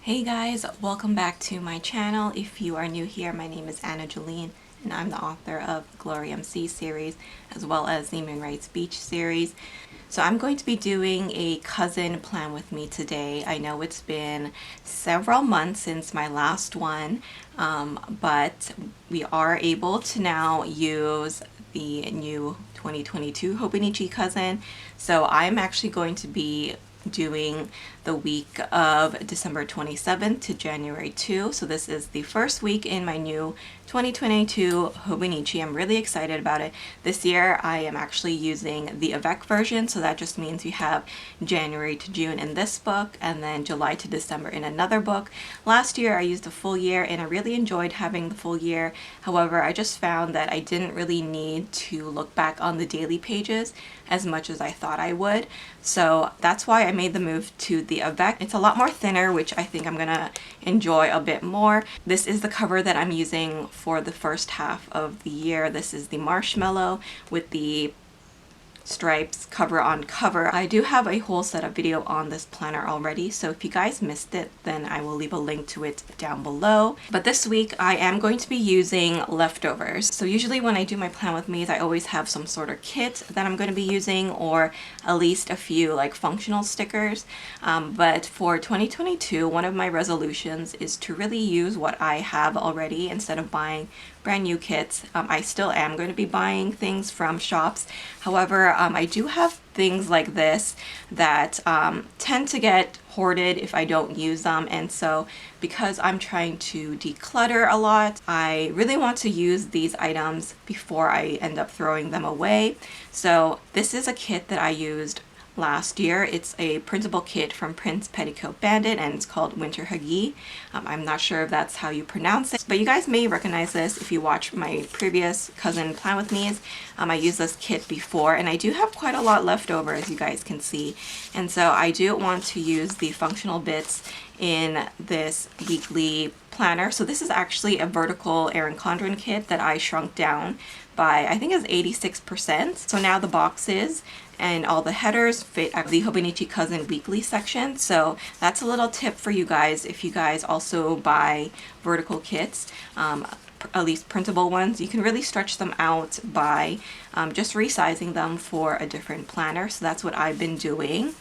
Hey guys, welcome back to my channel. If you are new here, my name is Anna Jolene and I'm the author of the Glory MC series as well as the MOONRISE Beach series. So I'm going to be doing a cousin plan with me today. I know it's been several months since my last one, but we are able to now use the new 2022 Hobonichi cousin. So I'm actually going to be doing the week of December 27th to January 2. So this is the first week in my new 2022 Hobonichi. I'm really excited about it. This year I am actually using the avec version, so that just means you have January to June in this book and then July to December in another book. Last year I used a full year and I really enjoyed having the full year. However, I just found that I didn't really need to look back on the daily pages as much as I thought I would. So that's why I made the move to the avec. It's a lot more thinner, which I think I'm gonna enjoy a bit more. This is the cover that I'm using for the first half of the year. This is the Marshmallow with the stripes cover on cover. I do have a whole setup video on this planner already, so if you guys missed it, then I will leave a link to it down below. But this week I am going to be using leftovers. So usually when I do my plan with me's, I always have some sort of kit that I'm going to be using, or at least a few like functional stickers. But for 2022, one of my resolutions is to really use what I have already instead of buying brand new kits. I still am going to be buying things from shops. However, I do have things like this that tend to get hoarded if I don't use them, and so because I'm trying to declutter a lot, I really want to use these items before I end up throwing them away. So this is a kit that I used last year. It's a printable kit from Prince Petticoat Bandit and it's called Winter Huggy. I'm not sure if that's how you pronounce it, but you guys may recognize this if you watch my previous cousin plan with me's. I used this kit before and I do have quite a lot left over, as you guys can see, and so I do want to use the functional bits in this weekly planner. So this is actually a vertical Erin Condren kit that I shrunk down by, I think it's 86%. So now the boxes and all the headers fit the Hobonichi Cousin weekly section. So that's a little tip for you guys if you guys also buy vertical kits, at least printable ones. You can really stretch them out by just resizing them for a different planner. So that's what I've been doing.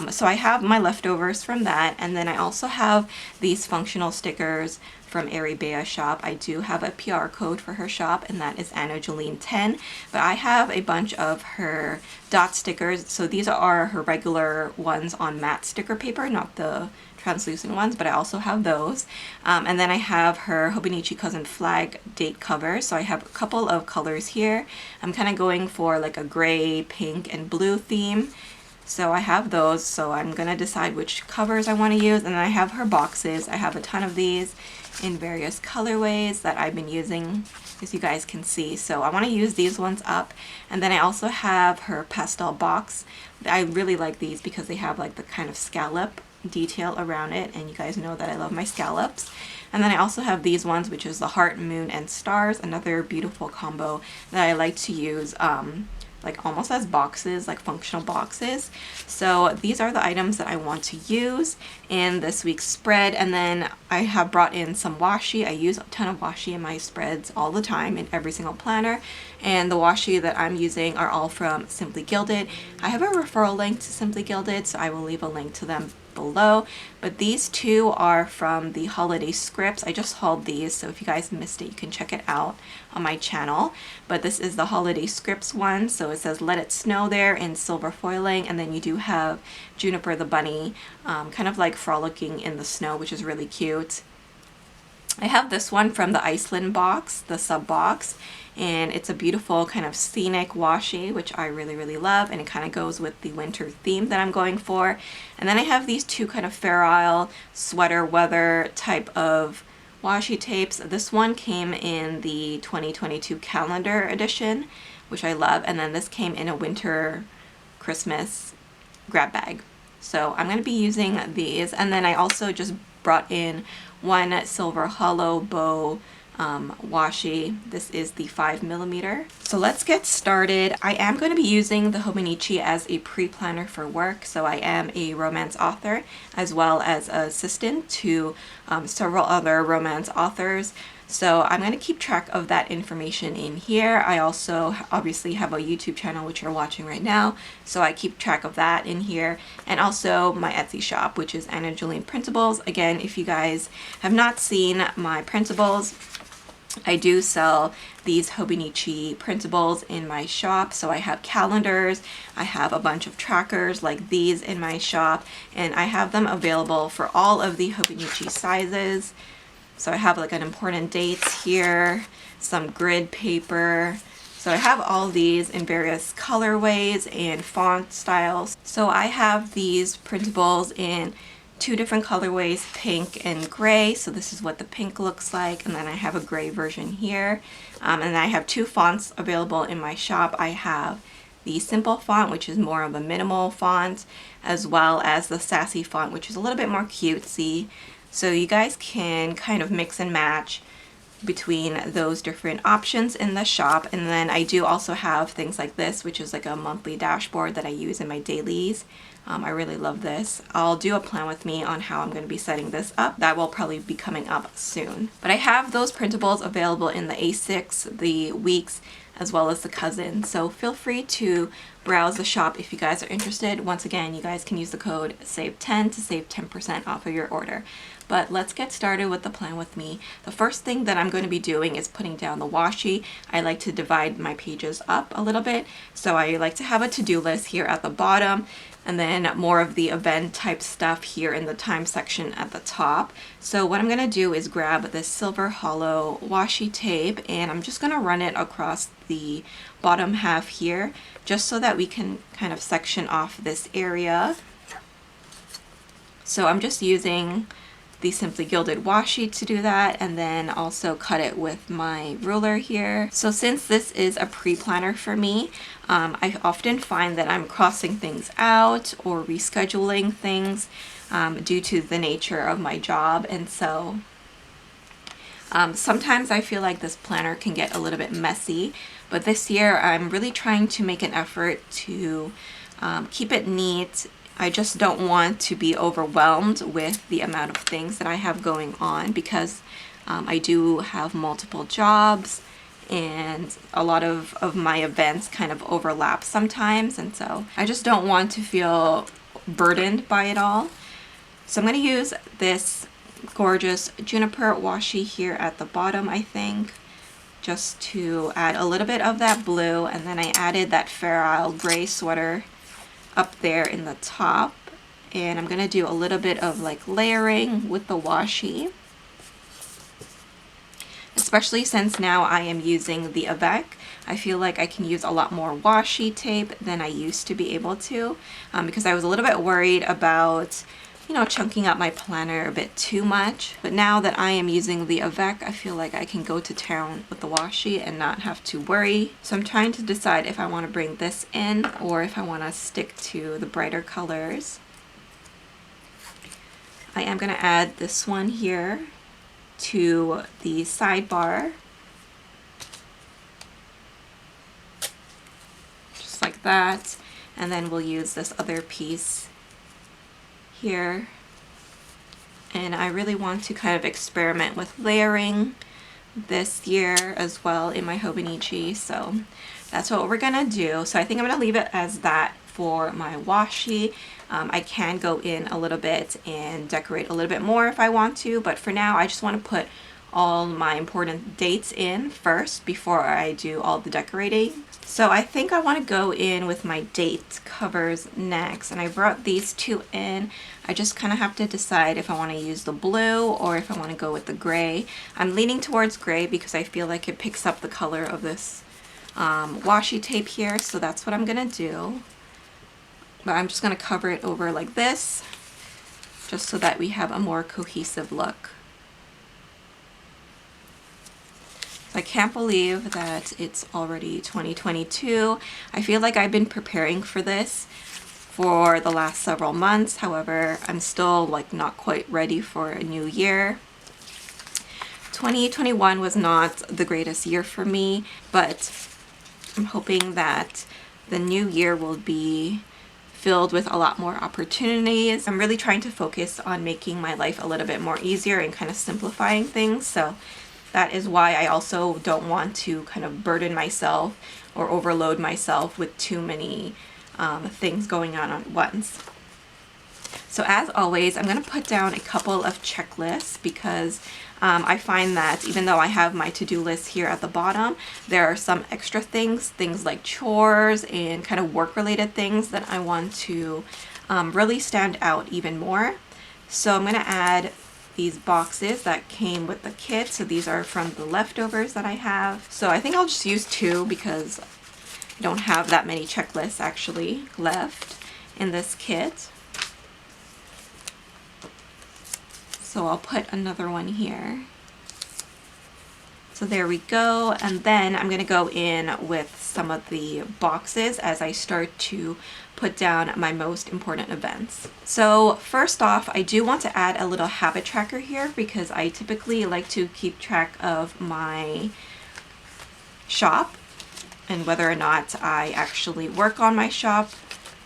So I have my leftovers from that, and then I also have these functional stickers from Ariebea shop. I do have a PR code for her shop, and that is Anna Jolene 10, but I have a bunch of her dot stickers. So these are her regular ones on matte sticker paper, not the translucent ones, but I also have those. And then I have her Hobonichi Cousin flag date cover. So I have a couple of colors here. I'm kind of going for like a gray, pink, and blue theme. So I have those, so I'm gonna decide which covers I want to use. And then I have her boxes. I have a ton of these in various colorways that I've been using, as you guys can see. So I want to use these ones up. And then I also have her pastel box. I really like these because they have like the kind of scallop detail around it, and you guys know that I love my scallops. And then I also have these ones, which is the heart, moon, and stars, another beautiful combo that I like to use like almost as boxes, like functional boxes. So these are the items that I want to use in this week's spread. And then I have brought in some washi. I use a ton of washi in my spreads all the time in every single planner, and the washi that I'm using are all from Simply Gilded. I have a referral link to Simply Gilded, so I will leave a link to them below, but these two are from the holiday scripts. I just hauled these, so if you guys missed it, you can check it out on my channel. But this is the holiday scripts one, so it says Let It Snow there in silver foiling, and then you do have Juniper the bunny kind of like frolicking in the snow, which is really cute. I have this one from the Iceland box, the sub box, and it's a beautiful kind of scenic washi, which I really love, and it kind of goes with the winter theme that I'm going for. And then I have these two kind of Fair Isle sweater weather type of washi tapes. This one came in the 2022 calendar edition, which I love, and then this came in a winter Christmas grab bag. So I'm going to be using these, and then I also just brought in one silver hollow bow washi. This is the 5mm. So let's get started. I am going to be using the Hobonichi as a pre-planner for work. So I am a romance author as well as an assistant to several other romance authors. So I'm going to keep track of that information in here. I also obviously have a YouTube channel which you're watching right now, so I keep track of that in here, and also my Etsy shop, which is Jolene Printables. Again, if you guys have not seen my printables, I do sell these Hobonichi printables in my shop. So I have calendars, I have a bunch of trackers like these in my shop, and I have them available for all of the Hobonichi sizes. So I have like an important dates here, some grid paper. So I have all these in various colorways and font styles. So I have these printables in 2 different colorways, pink and gray. So this is what the pink looks like, and then I have a gray version here. And I have 2 fonts available in my shop. I have the simple font, which is more of a minimal font, as well as the sassy font, which is a little bit more cutesy. So you guys can kind of mix and match between those different options in the shop. And then I do also have things like this, which is like a monthly dashboard that I use in my dailies. I really love this. I'll do a plan with me on how I'm going to be setting this up. That will probably be coming up soon. But I have those printables available in the A6, the Weeks, as well as the Cousin. So feel free to browse the shop if you guys are interested. Once again, you guys can use the code SAVE10 to save 10% off of your order. But let's get started with the plan with me. The first thing that I'm going to be doing is putting down the washi. I like to divide my pages up a little bit. So I like to have a to-do list here at the bottom, and then more of the event type stuff here in the time section at the top. So what I'm going to do is grab this silver hollow washi tape, and I'm just going to run it across the bottom half here, just so that we can kind of section off this area. So I'm just using the Simply Gilded washi to do that, and then also cut it with my ruler here. So since this is a pre-planner for me, I often find that I'm crossing things out or rescheduling things due to the nature of my job, and so sometimes I feel like this planner can get a little bit messy, but this year I'm really trying to make an effort to keep it neat. I just don't want to be overwhelmed with the amount of things that I have going on, because I do have multiple jobs and a lot of my events kind of overlap sometimes, and so I just don't want to feel burdened by it all. So I'm going to use this gorgeous juniper washi here at the bottom, I think, just to add a little bit of that blue, and then I added that Fair Isle gray sweater up there in the top, and I'm gonna do a little bit of like layering with the washi, especially since now I am using the Avec. I feel like I can use a lot more washi tape than I used to be able to, because I was a little bit worried about, you know, chunking up my planner a bit too much. But now that I am using the Avec, I feel like I can go to town with the washi and not have to worry. So I'm trying to decide if I want to bring this in or if I want to stick to the brighter colors. I am going to add this one here to the sidebar, just like that, and then we'll use this other piece here. And I really want to kind of experiment with layering this year as well in my Hobonichi, so that's what we're gonna do. So I think I'm gonna leave it as that for my washi. I can go in a little bit and decorate a little bit more if I want to, but for now I just want to put all my important dates in first before I do all the decorating. So I think I want to go in with my date covers next, and I brought these 2 in. I just kind of have to decide if I want to use the blue or if I want to go with the gray. I'm leaning towards gray because I feel like it picks up the color of this washi tape here, so that's what I'm gonna do. But I'm just gonna cover it over like this, just so that we have a more cohesive look. I can't believe that it's already 2022. I feel like I've been preparing for this for the last several months. However, I'm still like not quite ready for a new year. 2021 was not the greatest year for me, but I'm hoping that the new year will be filled with a lot more opportunities. I'm really trying to focus on making my life a little bit more easier and kind of simplifying things. So that is why I also don't want to kind of burden myself or overload myself with too many things going on at once. So as always, I'm going to put down a couple of checklists because I find that even though I have my to-do list here at the bottom, there are some extra things like chores and kind of work-related things that I want to really stand out even more. So I'm going to add these boxes that came with the kit. So these are from the leftovers that I have. So I think I'll just use 2 because I don't have that many checklists actually left in this kit. So I'll put another one here. So there we go. And then I'm going to go in with some of the boxes as I start to put down my most important events. So first off, I do want to add a little habit tracker here because I typically like to keep track of my shop and whether or not I actually work on my shop.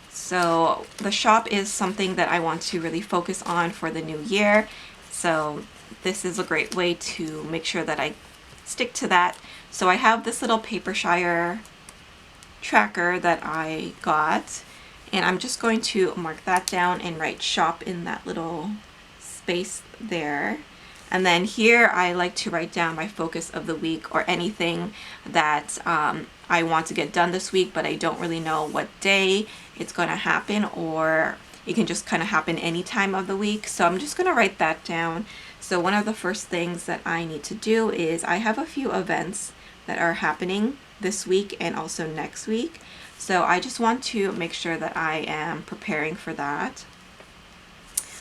So the shop is something that I want to really focus on for the new year. So this is a great way to make sure that I stick to that. So I have this little Papershire tracker that I got, and I'm just going to mark that down and write shop in that little space there. And then here I like to write down my focus of the week or anything that I want to get done this week, but I don't really know what day it's going to happen, or it can just kind of happen any time of the week. So I'm just going to write that down. So one of the first things that I need to do is I have a few events that are happening this week and also next week. So I just want to make sure that I am preparing for that.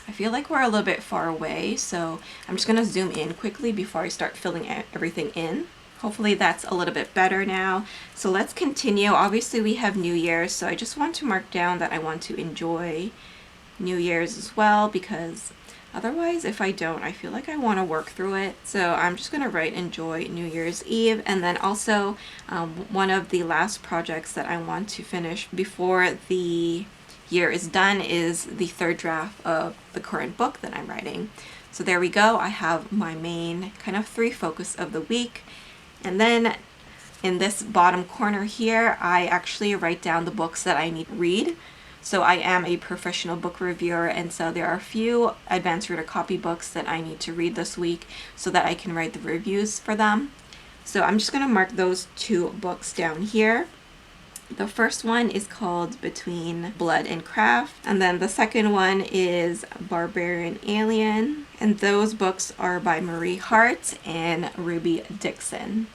I feel like we're a little bit far away, so I'm just going to zoom in quickly before I start filling everything in. Hopefully that's a little bit better now. So let's continue. Obviously we have New Year's, so I just want to mark down that I want to enjoy New Year's as well, because otherwise if I don't, I feel like I want to work through it. So I'm just going to write enjoy New Year's Eve. And then also one of the last projects that I want to finish before the year is done is the 3rd draft of the current book that I'm writing. So there we go. I have my main kind of 3 focus of the week. And then in this bottom corner here, I actually write down the books that I need to read. So I am a professional book reviewer, and so there are a few advanced reader copy books that I need to read this week so that I can write the reviews for them. So I'm just going to mark those 2 books down here. The first one is called Between Blood and Craft, and then the second one is Barbarian Alien, and those books are by Marie Hart and Ruby Dixon.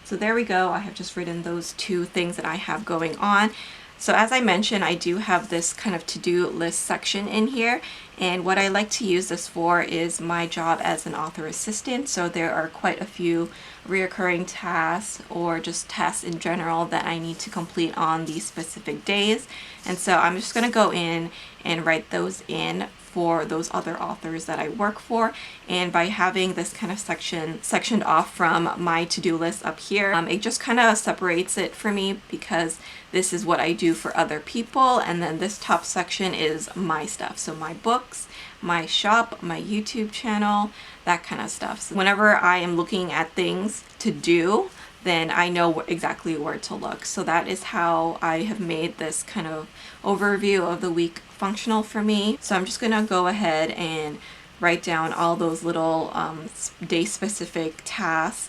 So there we go. I have just written those 2 things that I have going on. So as I mentioned, I do have this kind of to-do list section in here, and what I like to use this for is my job as an author assistant. So there are quite a few reoccurring tasks or just tasks in general that I need to complete on these specific days, and so I'm just going to go in and write those in for those other authors that I work for. And by having this kind of sectioned off from my to-do list up here, it just kind of separates it for me because this is what I do for other people, and then this top section is my stuff. So my books, my shop, my YouTube channel, that kind of stuff. So whenever I am looking at things to do, then I know exactly where to look. So that is how I have made this kind of overview of the week functional for me. So I'm just gonna go ahead and write down all those little day specific tasks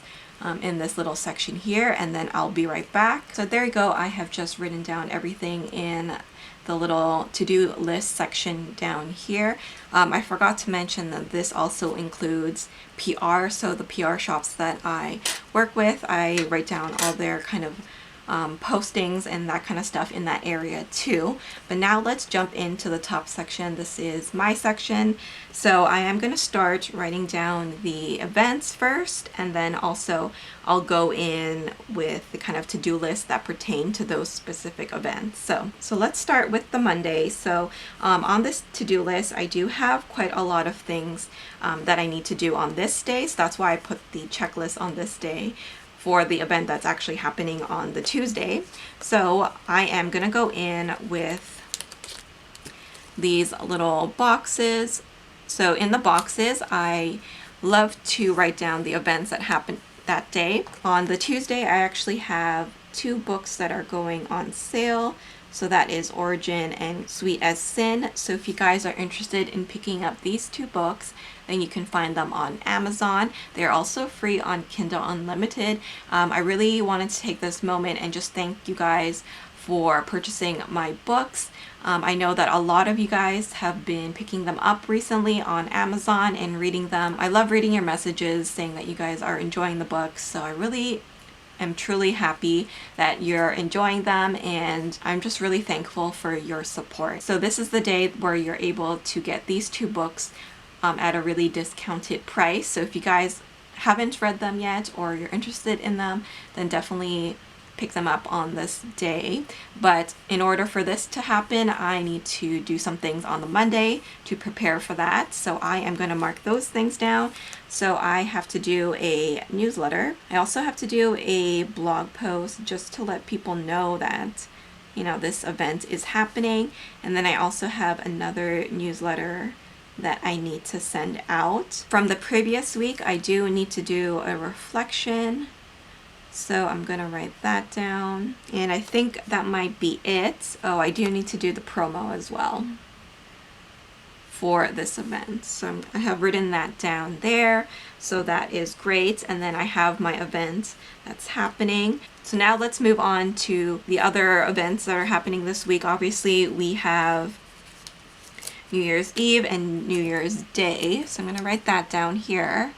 in this little section here, and then I'll be right back. So there you go. I have just written down everything in the little to-do list section down here. I forgot to mention that this also includes PR. So the PR shops that I work with, I write down all their kind of postings and that kind of stuff in that area too. But now let's jump into the top section. This is my section. So I am going to start writing down the events first, and then also I'll go in with the kind of to-do list that pertain to those specific events. So let's start with the Monday. So on this to-do list, I do have quite a lot of things that I need to do on this day. So that's why I put the checklist on this day for the event that's actually happening on the Tuesday. So I am gonna go in with these little boxes. So in the boxes, I love to write down the events that happen that day. On the Tuesday, I actually have 2 books that are going on sale. So that is Origin and Sweet as Sin. So if you guys are interested in picking up these 2 books, then you can find them on Amazon. They're also free on Kindle Unlimited. I really wanted to take this moment and just thank you guys for purchasing my books. I know that a lot of you guys have been picking them up recently on Amazon and reading them. I love reading your messages saying that you guys are enjoying the books. So I really am truly happy that you're enjoying them, and I'm just really thankful for your support. So this is the day where you're able to get these 2 books at a really discounted price. So if you guys haven't read them yet or you're interested in them, then definitely pick them up on this day. But in order for this to happen, I need to do some things on the Monday to prepare for that. So I am going to mark those things down. So I have to do a newsletter. I also have to do a blog post just to let people know that, you know, this event is happening. And then I also have another newsletter that I need to send out. From the previous week, I do need to do a reflection. So I'm gonna write that down. And I think that might be it. Oh, I do need to do the promo as well for this event. So I have written that down there. So that is great. And then I have my event that's happening. So now let's move on to the other events that are happening this week. Obviously, we have New Year's Eve and New Year's Day. So I'm going to write that down here.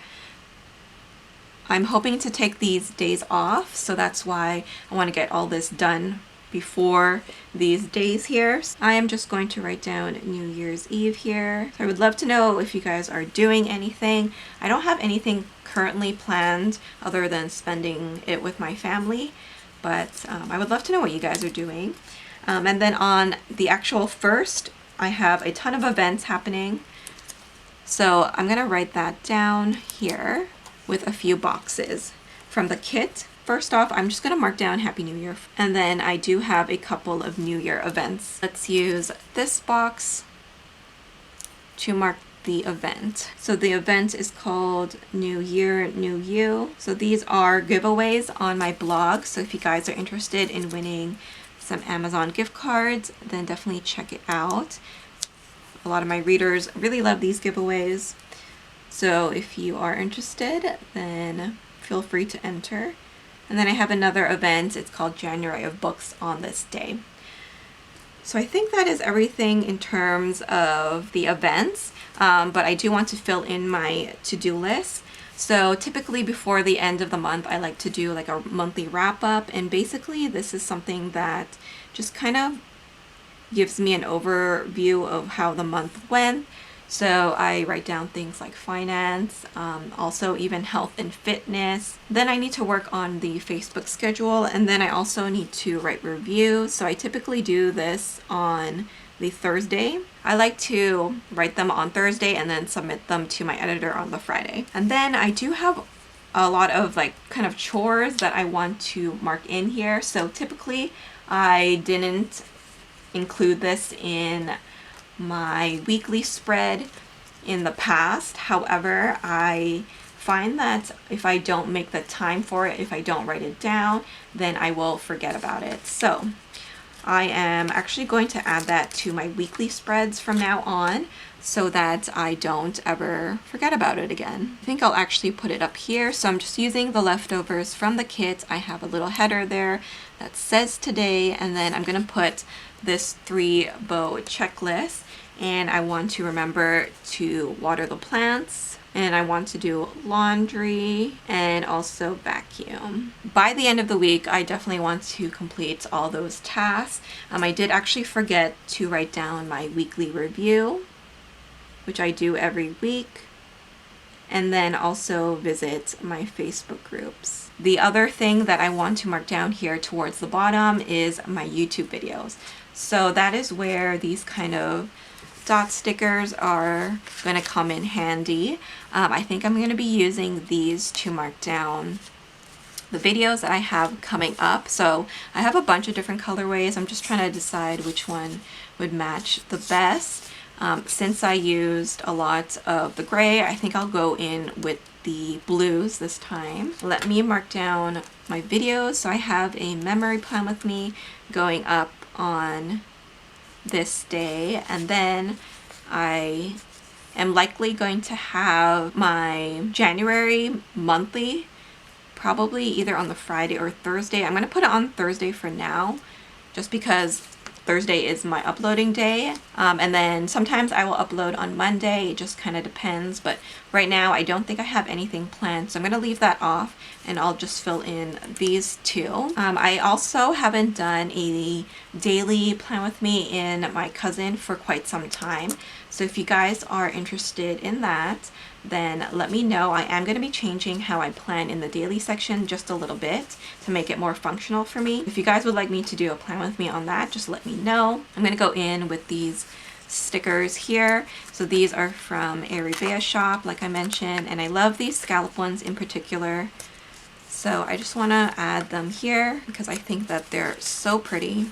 I'm hoping to take these days off, so that's why I want to get all this done before these days here. So I am just going to write down New Year's Eve here. So I would love to know if you guys are doing anything. I don't have anything currently planned other than spending it with my family, but I would love to know what you guys are doing. And then on the actual 1st, I have a ton of events happening. So I'm going to write that down here with a few boxes from the kit. First off, I'm just going to mark down Happy New Year. And then I do have a couple of New Year events. Let's use this box to mark the event. So the event is called New Year, New You. So these are giveaways on my blog. So if you guys are interested in winning some Amazon gift cards, then definitely check it out. A lot of my readers really love these giveaways. So if you are interested, then feel free to enter. And then I have another event. It's called January of Books on this day. So I think that is everything in terms of the events, but I do want to fill in my to-do list. So typically before the end of the month, I like to do like a monthly wrap up, and basically this is something that just kind of gives me an overview of how the month went. So I write down things like finance, also even health and fitness. Then I need to work on the Facebook schedule, and then I also need to write reviews. So I typically do this on the Thursday. I like to write them on Thursday and then submit them to my editor on the Friday. And then I do have a lot of like kind of chores that I want to mark in here. So typically I didn't include this in my weekly spread in the past. However, I find that if I don't make the time for it, if I don't write it down, then I will forget about it. So I am actually going to add that to my weekly spreads from now on so that I don't ever forget about it again. I think I'll actually put it up here. So I'm just using the leftovers from the kit. I have a little header there that says today, and then I'm going to put this 3-bow checklist, and I want to remember to water the plants, and I want to do laundry and also vacuum. By the end of the week, I definitely want to complete all those tasks. I did actually forget to write down my weekly review, which I do every week, and then also visit my Facebook groups. The other thing that I want to mark down here towards the bottom is my YouTube videos. So that is where these kind of dot stickers are going to come in handy. I think I'm going to be using these to mark down the videos that I have coming up. So I have a bunch of different colorways. I'm just trying to decide which one would match the best. Since I used a lot of the gray, I think I'll go in with the blues this time. Let me mark down my videos. So I have a memory plan with me going up on this day, and then I am likely going to have my January monthly probably either on the Friday or Thursday. I'm going to put it on Thursday for now, just because Thursday is my uploading day, and then sometimes I will upload on Monday. It just kind of depends, but right now I don't think I have anything planned, so I'm going to leave that off and I'll just fill in these two. I also haven't done a daily plan with me in my cousin for quite some time, so if you guys are interested in that, then let me know. I am going to be changing how I plan in the daily section just a little bit to make it more functional for me. If you guys would like me to do a plan with me on that, just let me know. I'm going to go in with these stickers here. So these are from Ariebea shop, like I mentioned, and I love these scallop ones in particular. So I just want to add them here because I think that they're so pretty.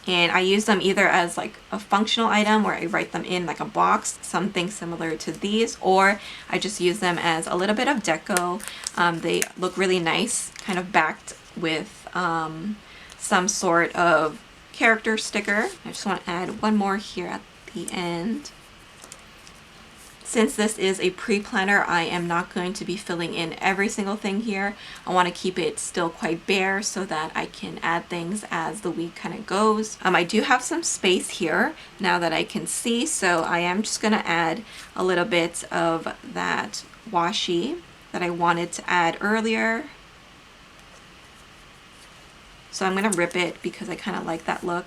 And I use them either as like a functional item where I write them in like a box, something similar to these, or I just use them as a little bit of deco. They look really nice, kind of backed with some sort of character sticker. I just want to add one more here at the end. Since this is a pre-planner, I am not going to be filling in every single thing here. I want to keep it still quite bare so that I can add things as the week kind of goes. I do have some space here now that I can see, so I am just going to add a little bit of that washi that I wanted to add earlier. So I'm going to rip it because I kind of like that look.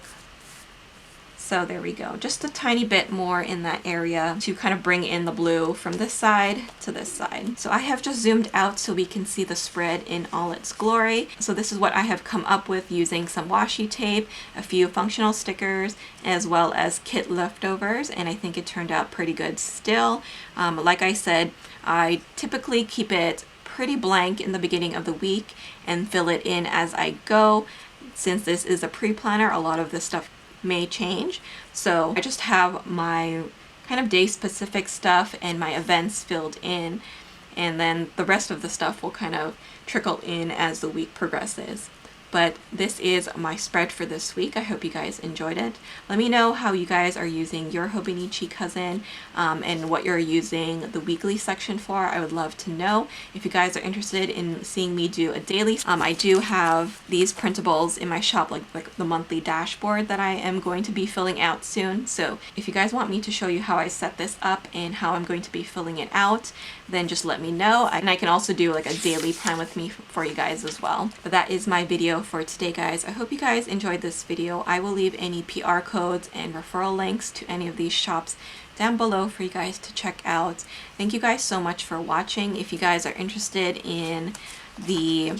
So there we go, just a tiny bit more in that area to kind of bring in the blue from this side to this side. So I have just zoomed out so we can see the spread in all its glory. So this is what I have come up with using some washi tape, a few functional stickers, as well as kit leftovers, and I think it turned out pretty good still. Like I said, I typically keep it pretty blank in the beginning of the week and fill it in as I go. Since this is a pre-planner, a lot of this stuff may change, so I just have my kind of day specific stuff and my events filled in, and then the rest of the stuff will kind of trickle in as the week progresses. But this is my spread for this week. I hope you guys enjoyed it. Let me know how you guys are using your Hobonichi cousin and what you're using the weekly section for. I would love to know. If you guys are interested in seeing me do a daily, I do have these printables in my shop, like the monthly dashboard that I am going to be filling out soon. So if you guys want me to show you how I set this up and how I'm going to be filling it out, then just let me know. And I can also do like a daily plan with me for you guys as well. But that is my video for today, guys. I hope you guys enjoyed this video. I will leave any PR codes and referral links to any of these shops down below for you guys to check out. Thank you guys so much for watching. If you guys are interested in the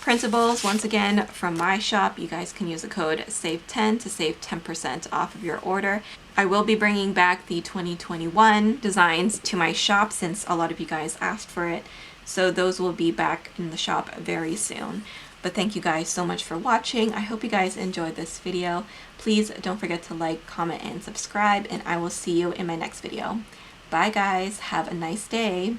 printables, once again, from my shop, you guys can use the code SAVE10 to save 10% off of your order. I will be bringing back the 2021 designs to my shop since a lot of you guys asked for it. So those will be back in the shop very soon. But thank you guys so much for watching. I hope you guys enjoyed this video. Please don't forget to like, comment, and subscribe, and I will see you in my next video. Bye guys, have a nice day.